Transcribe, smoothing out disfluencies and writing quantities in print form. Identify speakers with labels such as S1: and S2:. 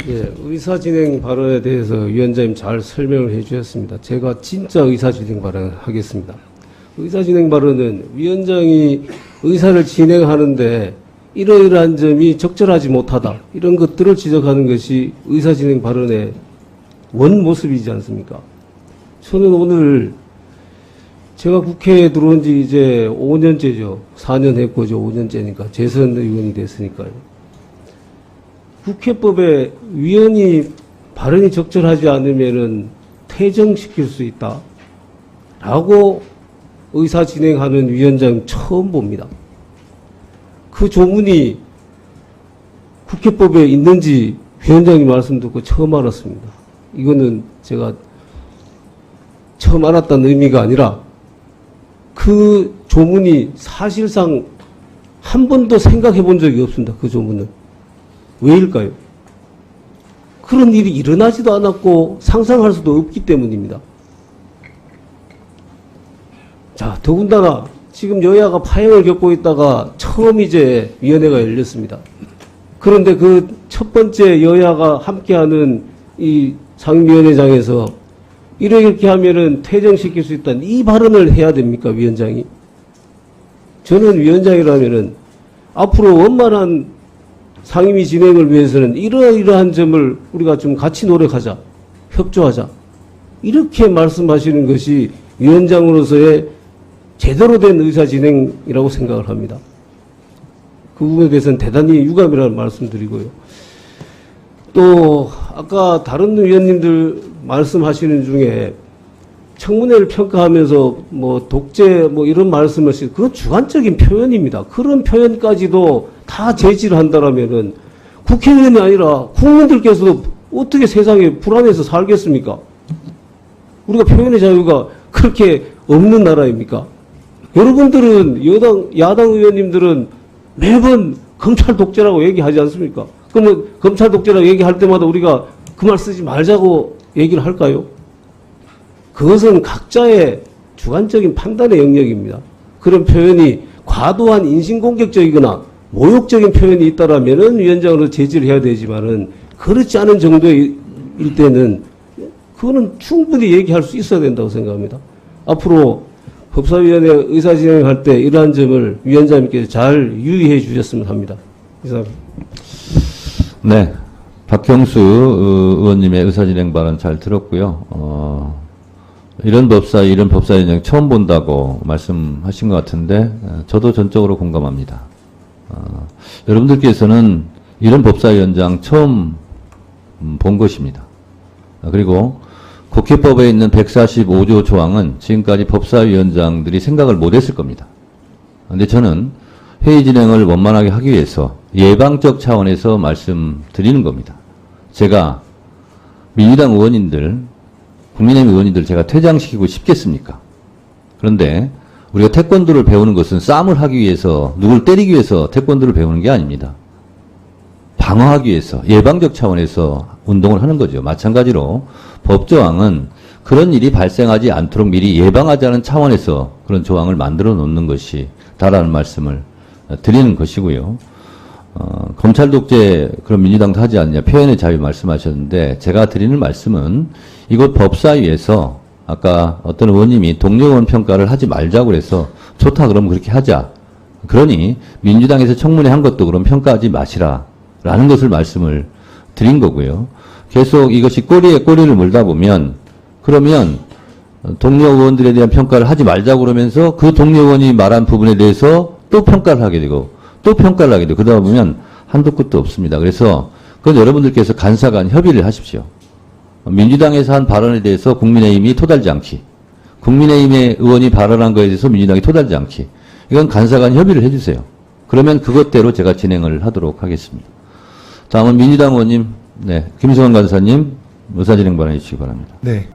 S1: 예, 의사진행 발언에 대해서 위원장님 잘 설명을 해 주셨습니다. 제가 진짜 의사진행 발언 하겠습니다. 의사진행 발언은 위원장이 의사를 진행하는데 이러이러한 점이 적절하지 못하다, 이런 것들을 지적하는 것이 의사진행 발언의 원 모습이지 않습니까? 저는 오늘 제가 국회에 들어온 지 이제 5년째죠. 4년 했고 이제 5년째니까 재선 의원이 됐으니까요. 국회법에 위원이 발언이 적절하지 않으면은 퇴정시킬 수 있다 라고 의사 진행하는 위원장 처음 봅니다. 그 조문이 국회법에 있는지 위원장님 말씀 듣고 처음 알았습니다. 이거는 제가 처음 알았다는 의미가 아니라 그 조문이 사실상 한 번도 생각해 본 적이 없습니다. 그 조문은. 왜일까요? 그런 일이 일어나지도 않았고 상상할 수도 없기 때문입니다. 자, 더군다나 지금 여야가 파행을 겪고 있다가 처음 이제 위원회가 열렸습니다. 그런데 그 첫 번째 여야가 함께하는 이 상임위원회장에서 이렇게 하면은 퇴정시킬 수 있다는 이 발언을 해야 됩니까, 위원장이? 저는 위원장이라면은 앞으로 원만한 상임위 진행을 위해서는 이러이러한 점을 우리가 좀 같이 노력하자, 협조하자, 이렇게 말씀하시는 것이 위원장으로서의 제대로 된 의사 진행이라고 생각을 합니다. 그 부분에 대해서는 대단히 유감이라는 말씀드리고요. 또 아까 다른 위원님들 말씀하시는 중에 청문회를 평가하면서 뭐 독재 뭐 이런 말씀을 하시고 그건 주관적인 표현입니다. 그런 표현까지도 다 제지를 한다라면은 국회의원이 아니라 국민들께서도 어떻게 세상에 불안해서 살겠습니까? 우리가 표현의 자유가 그렇게 없는 나라입니까? 여러분들은 야당 의원님들은 매번 검찰 독재라고 얘기하지 않습니까? 그러면 검찰 독재라고 얘기할 때마다 우리가 그 말 쓰지 말자고 얘기를 할까요? 그것은 각자의 주관적인 판단의 영역입니다. 그런 표현이 과도한 인신공격적이거나 모욕적인 표현이 있다라면은 위원장으로 제지를 해야 되지만은 그렇지 않은 정도일 때는 그거는 충분히 얘기할 수 있어야 된다고 생각합니다. 앞으로 법사위원회 의사진행할 때 이러한 점을 위원장님께서 잘 유의해 주셨으면 합니다. 이상입니다.
S2: 네. 박형수 의원님의 의사진행 발언 잘 들었고요. 이런 법사위원장 처음 본다고 말씀하신 것 같은데, 저도 전적으로 공감합니다. 여러분들께서는 이런 법사위원장 처음 본 것입니다. 그리고 국회법에 있는 145조 조항은 지금까지 법사위원장들이 생각을 못했을 겁니다. 그런데 저는 회의 진행을 원만하게 하기 위해서 예방적 차원에서 말씀드리는 겁니다. 제가 민주당 의원님들, 국민의힘 의원님들 제가 퇴장시키고 싶겠습니까? 그런데 우리가 태권도를 배우는 것은 싸움을 하기 위해서, 누굴 때리기 위해서 태권도를 배우는 게 아닙니다. 방어하기 위해서, 예방적 차원에서 운동을 하는 거죠. 마찬가지로 법조항은 그런 일이 발생하지 않도록 미리 예방하자는 차원에서 그런 조항을 만들어 놓는 것이 다라는 말씀을 드리는 것이고요. 검찰 독재 그런 민주당도 하지 않냐, 표현의 자유 말씀하셨는데, 제가 드리는 말씀은 이곳 법사위에서 아까 어떤 의원님이 동료 의원 평가를 하지 말자고 그래서 좋다 그러면 그렇게 하자. 그러니 민주당에서 청문회 한 것도 그럼 평가하지 마시라 라는 것을 말씀을 드린 거고요. 계속 이것이 꼬리에 꼬리를 물다 보면 그러면 동료 의원들에 대한 평가를 하지 말자고 그러면서 그 동료 의원이 말한 부분에 대해서 또 평가를 하게 되고 또 평가를 하게 되고 그러다 보면 한도 끝도 없습니다. 그래서 그건 여러분들께서 간사간 협의를 하십시오. 민주당에서 한 발언에 대해서 국민의힘이 토달지 않기, 국민의힘의 의원이 발언한 거에 대해서 민주당이 토달지 않기, 이건 간사간 협의를 해주세요. 그러면 그것대로 제가 진행을 하도록 하겠습니다. 다음은 민주당 의원님, 네, 김성원 간사님 의사진행 발언해 주시기 바랍니다.
S3: 네.